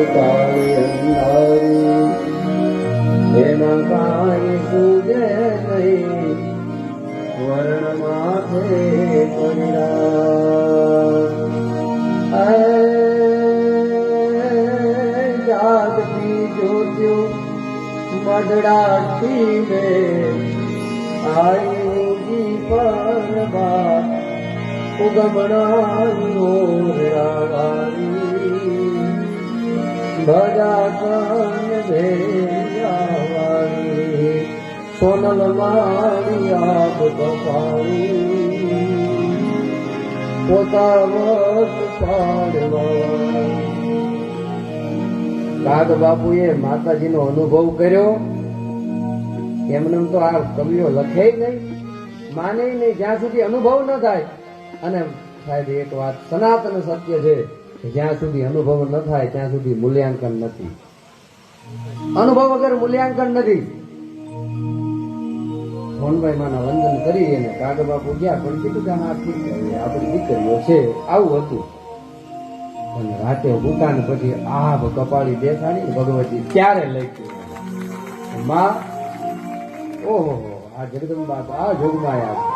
કાળી અંધારી એમાં કાંઈ સૂજે નહીં વર્ણ માથે પડ્યા જાગતી જોત્યો મઢડાથી મે આયુજી પરબા ઉગમણાની ઓરાવારી ભજા કન ભેજાવારી સોનલ મારી આબ કપાવી પોતાવત પાડવા કાગ બાપુએ માતાજીનો અનુભવ કર્યો એમને તો આ કવિઓ લખે નહીં માને નહીં જ્યાં સુધી અનુભવ ન થાય અને સાહેબ એક વાત સનાતન સત્ય છે જ્યાં સુધી અનુભવ ન થાય ત્યાં સુધી મૂલ્યાંકન નથી અનુભવ વગર મૂલ્યાંકન નથી મોહનભાઈ માના વંદન કરી અને કાગ બાપુ ગયા પણ કીધું કે હા ઠીક છે આપણી દીકરીઓ છે આવું હતું અને રાતે દુકાન પછી આભ કપાળી બેસાડી ભગવતી ત્યારે લઈ ગયું માં ઓહો આ જગદંબા આ જોગમાં આવ્યા